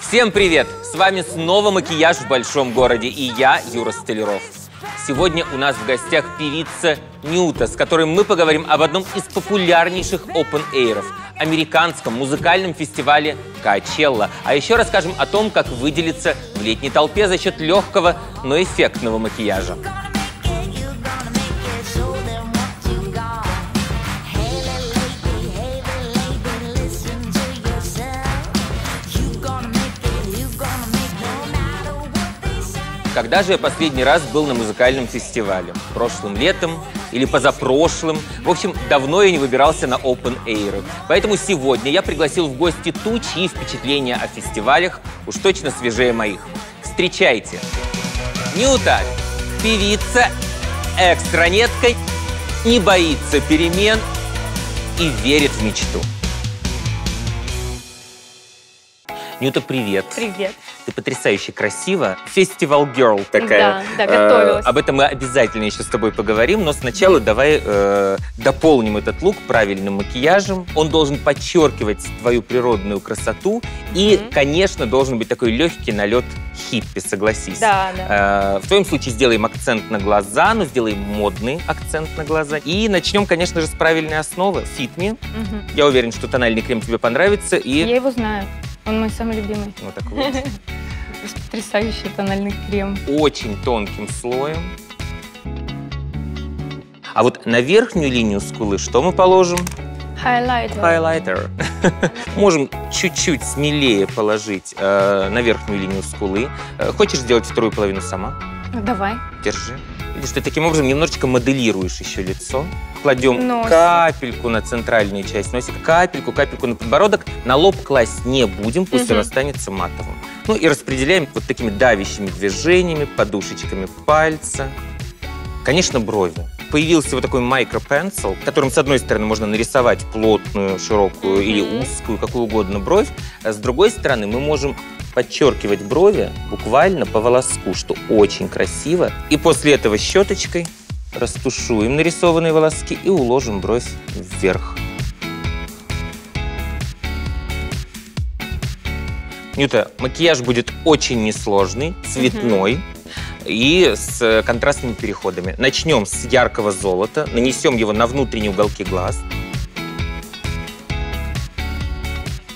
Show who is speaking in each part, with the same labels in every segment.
Speaker 1: Всем привет! С вами снова макияж в большом городе, и я, Юра Столяров. Сегодня у нас в гостях певица Нюта, с которой мы поговорим об одном из популярнейших open-air'ов – американском музыкальном фестивале Coachella. А еще расскажем о том, как выделиться в летней толпе за счет легкого, но эффектного макияжа. Когда же я последний раз был на музыкальном фестивале? Прошлым летом или позапрошлым? В общем, давно я не выбирался на open-air. Поэтому сегодня я пригласил в гости ту, чьи впечатления о фестивалях уж точно свежее моих. Встречайте! Нюта, певица, экстранетка, не боится перемен и верит в мечту. Нюта, привет.
Speaker 2: Привет.
Speaker 1: Ты потрясающе красива. Фестивал Girl такая.
Speaker 2: Да, готовилась.
Speaker 1: Об этом мы обязательно еще с тобой поговорим, но сначала давай дополним этот лук правильным макияжем. Он должен подчеркивать твою природную красоту и, конечно, должен быть такой легкий налет хиппи, согласись.
Speaker 2: Да.
Speaker 1: В твоем случае сделаем акцент на глаза, но сделаем модный акцент на глаза. И начнем, конечно же, с правильной основы. Fit Me. Я уверен, что тональный крем тебе понравится.
Speaker 2: Я его знаю. Он мой самый любимый.
Speaker 1: Ну так вот.
Speaker 2: Потрясающий тональный крем.
Speaker 1: Очень тонким слоем. А вот на верхнюю линию скулы что мы положим? Хайлайтер. Можем чуть-чуть смелее положить на верхнюю линию скулы. Хочешь сделать вторую половину сама?
Speaker 2: Ну, давай.
Speaker 1: Держи. Видишь, ты таким образом немножечко моделируешь еще лицо. Кладем капельку на центральную часть носика, капельку на подбородок. На лоб класть не будем, пусть он останется матовым. Ну и распределяем вот такими давящими движениями, подушечками пальца. Конечно, брови. Появился вот такой микропенсил, которым с одной стороны можно нарисовать плотную, широкую или узкую, какую угодно бровь, а с другой стороны мы можем подчеркивать брови буквально по волоску, что очень красиво. И после этого щеточкой растушуем нарисованные волоски и уложим бровь вверх. Нюта, макияж будет очень несложный, цветной и с контрастными переходами. Начнем с яркого золота, нанесем его на внутренние уголки глаз.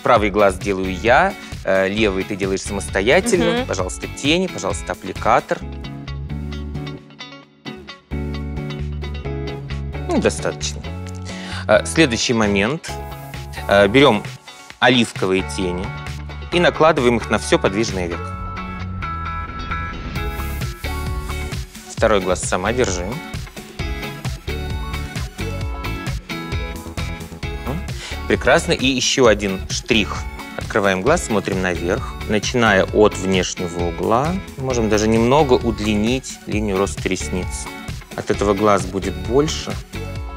Speaker 1: Правый глаз делаю я, левый ты делаешь самостоятельно. Пожалуйста, тени, пожалуйста, аппликатор. Достаточно. Следующий момент. Берем оливковые тени и накладываем их на все подвижное веко. Второй глаз сама держи. Прекрасно. И еще один штрих. Открываем глаз, смотрим наверх. Начиная от внешнего угла, можем даже немного удлинить линию роста ресниц. От этого глаз будет больше,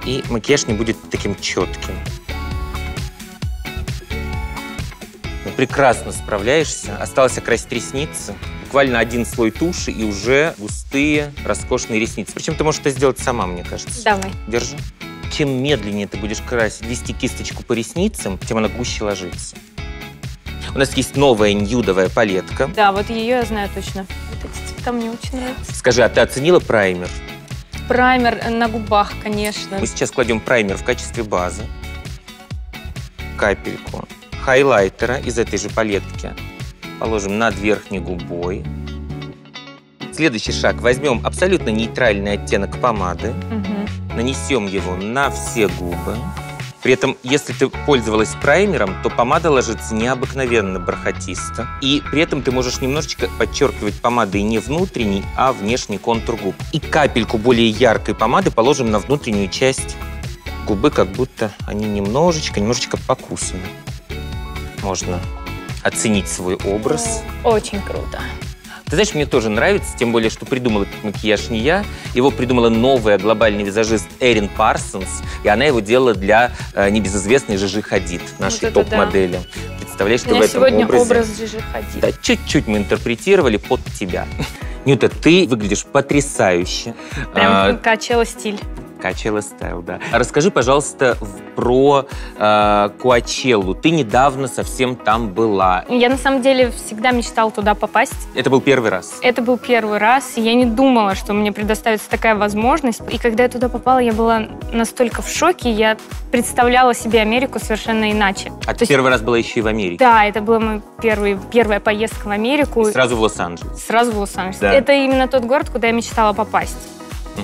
Speaker 1: и макияж не будет таким четким. Ну, прекрасно справляешься. Осталось окрасить ресницы. Буквально один слой туши, и уже густые, роскошные ресницы. Причем ты можешь это сделать сама, мне кажется.
Speaker 2: Давай.
Speaker 1: Держи. Чем медленнее ты будешь красить, вести кисточку по ресницам, тем она гуще ложится. У нас есть новая нюдовая палетка.
Speaker 2: Да, вот ее я знаю точно. Вот эти цвета мне очень нравятся.
Speaker 1: Скажи, а ты оценила праймер?
Speaker 2: Праймер на губах, конечно.
Speaker 1: Мы сейчас кладем праймер в качестве базы. Капельку хайлайтера из этой же палетки положим над верхней губой. Следующий шаг. Возьмем абсолютно нейтральный оттенок помады. Нанесем его на все губы. При этом, если ты пользовалась праймером, то помада ложится необыкновенно бархатисто. И при этом ты можешь немножечко подчеркивать помадой не внутренний, а внешний контур губ. И капельку более яркой помады положим на внутреннюю часть губы, как будто они немножечко покусаны. Можно оценить свой образ.
Speaker 2: Очень круто.
Speaker 1: Ты знаешь, мне тоже нравится, тем более, что придумал этот макияж не я. Его придумала новая глобальный визажист Эрин Парсонс, и она его делала для небезызвестной Жижи Хадид, нашей вот топ-модели. Да. Представляешь, что в этом
Speaker 2: сегодня
Speaker 1: образе...
Speaker 2: образ Жижи Хадид.
Speaker 1: Да, чуть-чуть мы интерпретировали под тебя. Нюта, ты выглядишь потрясающе.
Speaker 2: Прям Coachella стиль.
Speaker 1: Coachella Style, да. Расскажи, пожалуйста, про Коачеллу. Ты недавно совсем там была.
Speaker 2: Я, на самом деле, всегда мечтала туда попасть.
Speaker 1: Это был первый раз?
Speaker 2: Это был первый раз. Я не думала, что мне предоставится такая возможность. И когда я туда попала, я была настолько в шоке. Я представляла себе Америку совершенно иначе.
Speaker 1: А ты первый раз была еще и в Америке?
Speaker 2: Да, это была моя первая поездка в Америку.
Speaker 1: И сразу в Лос-Анджелес?
Speaker 2: Сразу в Лос-Анджелес.
Speaker 1: Да.
Speaker 2: Это именно тот город, куда я мечтала попасть.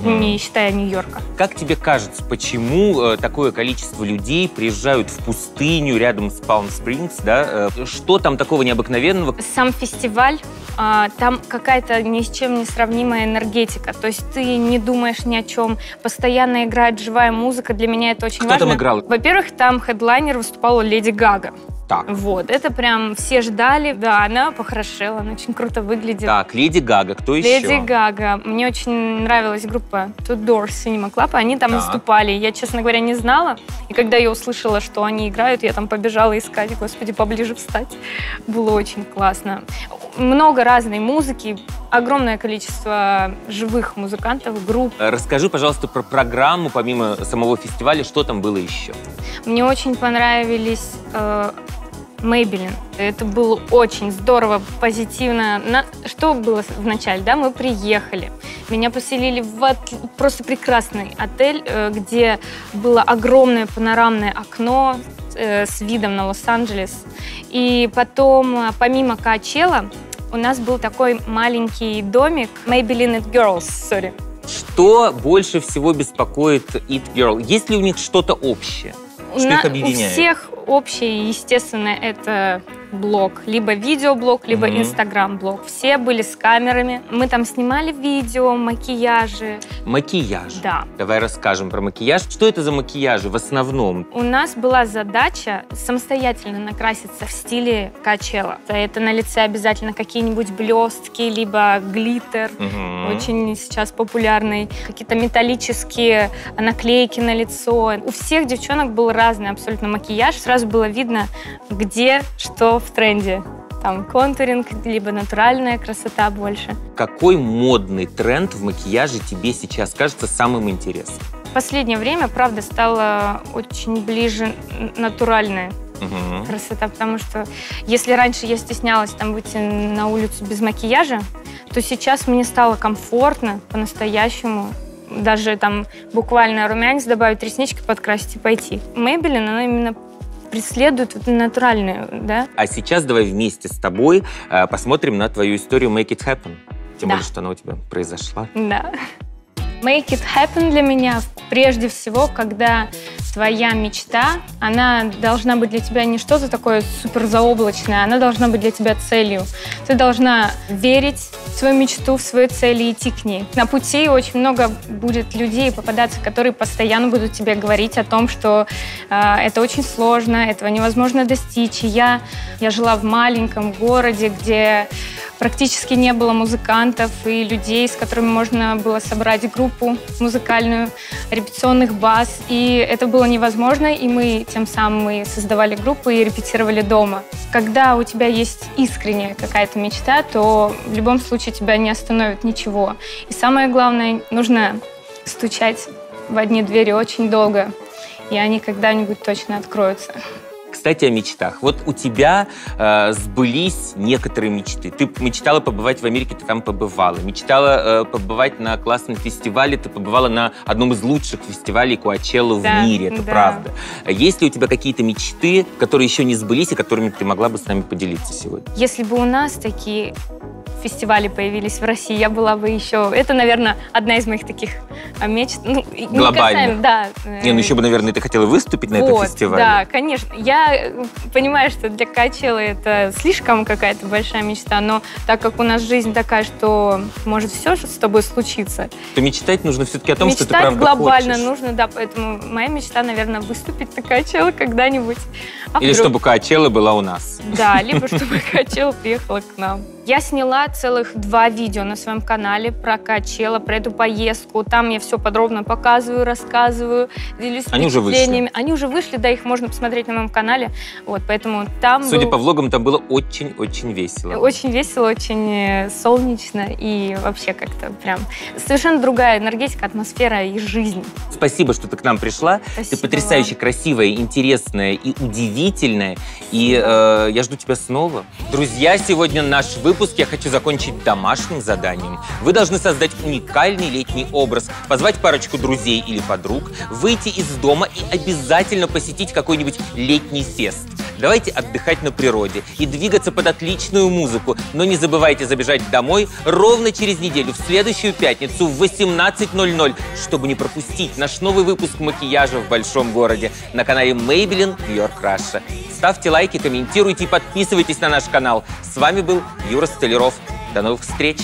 Speaker 2: Не считая Нью-Йорка.
Speaker 1: Как тебе кажется, почему такое количество людей приезжают в пустыню рядом с Палм-Спрингс, да? Что там такого необыкновенного?
Speaker 2: Сам фестиваль, там какая-то ни с чем не сравнимая энергетика. То есть ты не думаешь ни о чем. Постоянно играет живая музыка. Для меня это очень важно.
Speaker 1: Кто там играл?
Speaker 2: Во-первых, там хедлайнер выступала Леди Гага.
Speaker 1: Так.
Speaker 2: Вот, это прям все ждали. Да, она похорошела, она очень круто выглядит.
Speaker 1: Так, Леди Гага, кто еще?
Speaker 2: Леди Гага. Мне очень нравилась группа Two Doors Cinema Club, они там выступали. Я, честно говоря, не знала. И когда я услышала, что они играют, я там побежала искать, господи, поближе встать. Было очень классно. Много разной музыки, огромное количество живых музыкантов, групп.
Speaker 1: Расскажи, пожалуйста, про программу, помимо самого фестиваля, что там было еще?
Speaker 2: Мне очень понравились Maybelline. Это было очень здорово, позитивно. Что было вначале? Да, мы приехали. Меня поселили в просто прекрасный отель, где было огромное панорамное окно с видом на Лос-Анджелес. И потом, помимо Коачелла, у нас был такой маленький домик Maybelline It Girls, sorry.
Speaker 1: Что больше всего беспокоит It Girl? Есть ли у них что-то общее? Что их объединяет?
Speaker 2: У всех общее, естественно, это блог. Либо видеоблог, либо инстаграм-блог. Все были с камерами. Мы там снимали видео, макияжи.
Speaker 1: Макияж?
Speaker 2: Да.
Speaker 1: Давай расскажем про макияж. Что это за макияжи в основном?
Speaker 2: У нас была задача самостоятельно накраситься в стиле Коачелла. Это на лице обязательно какие-нибудь блестки, либо глиттер, очень сейчас популярный. Какие-то металлические наклейки на лицо. У всех девчонок был разный абсолютно макияж. Сразу было видно, где что в тренде. Там контуринг, либо натуральная красота больше.
Speaker 1: Какой модный тренд в макияже тебе сейчас кажется самым интересным?
Speaker 2: В последнее время, правда, стала очень ближе натуральная красота, потому что если раньше я стеснялась там выйти на улицу без макияжа, то сейчас мне стало комфортно по-настоящему. Даже там буквально румянец добавить, реснички подкрасить и пойти. Maybelline, она именно преследует натуральную, да?
Speaker 1: А сейчас давай вместе с тобой посмотрим на твою историю Make It Happen. Тем более, что она у тебя произошла.
Speaker 2: Да. Make It Happen для меня прежде всего, когда твоя мечта, она должна быть для тебя не что-то такое суперзаоблачное, она должна быть для тебя целью. Ты должна верить в свою мечту, в свою цель и идти к ней. На пути очень много будет людей попадаться, которые постоянно будут тебе говорить о том, что это очень сложно, этого невозможно достичь. И я жила в маленьком городе, где практически не было музыкантов и людей, с которыми можно было собрать группу музыкальную, репетиционных баз. И это было невозможно, и мы тем самым создавали группу и репетировали дома. Когда у тебя есть искренняя какая-то мечта, то в любом случае тебя не остановит ничего. И самое главное, нужно стучать в одни двери очень долго, и они когда-нибудь точно откроются.
Speaker 1: Кстати, о мечтах. Вот у тебя сбылись некоторые мечты. Ты мечтала побывать в Америке, ты там побывала. Мечтала побывать на классном фестивале, ты побывала на одном из лучших фестивалей Коачелла в мире, это правда. Есть ли у тебя какие-то мечты, которые еще не сбылись и которыми ты могла бы с нами поделиться сегодня?
Speaker 2: Если бы у нас такие фестивали появились в России, я была бы еще... Это, наверное, одна из моих таких мечт. Ну,
Speaker 1: глобально?
Speaker 2: Да.
Speaker 1: Не, ну еще бы, наверное, ты хотела выступить на этом фестивале.
Speaker 2: Да, конечно. Я понимаю, что для Коачеллы это слишком какая-то большая мечта, но так как у нас жизнь такая, что может все с тобой случиться. То
Speaker 1: мечтать нужно все-таки о том, что ты правда хочешь.
Speaker 2: Мечтать глобально нужно, да, поэтому моя мечта, наверное, выступить на Коачелле когда-нибудь.
Speaker 1: Или чтобы Коачелла была у нас.
Speaker 2: Да, либо чтобы Коачелла приехала к нам. Я сняла целых 2 видео на своем канале про Коачелла, про эту поездку. Там я все подробно показываю, рассказываю, делюсь впечатлениями. Они уже вышли, да, их можно посмотреть на моем канале. Вот, поэтому там
Speaker 1: Судя по влогам, там было очень-очень весело.
Speaker 2: Очень весело, очень солнечно и вообще как-то прям совершенно другая энергетика, атмосфера и жизнь.
Speaker 1: Спасибо, что ты к нам пришла.
Speaker 2: Спасибо.
Speaker 1: Ты потрясающе красивая, интересная и удивительная. И я жду тебя снова. Друзья, сегодня наш выпуск я хочу закончить домашним заданием. Вы должны создать уникальный летний образ, позвать парочку друзей или подруг, выйти из дома и обязательно посетить какой-нибудь летний фест. Давайте отдыхать на природе и двигаться под отличную музыку. Но не забывайте забежать домой ровно через неделю, в следующую пятницу в 18:00, чтобы не пропустить наш новый выпуск макияжа в большом городе на канале Maybelline New York Russia. Ставьте лайки, комментируйте и подписывайтесь на наш канал. С вами был Юра Столяров. До новых встреч!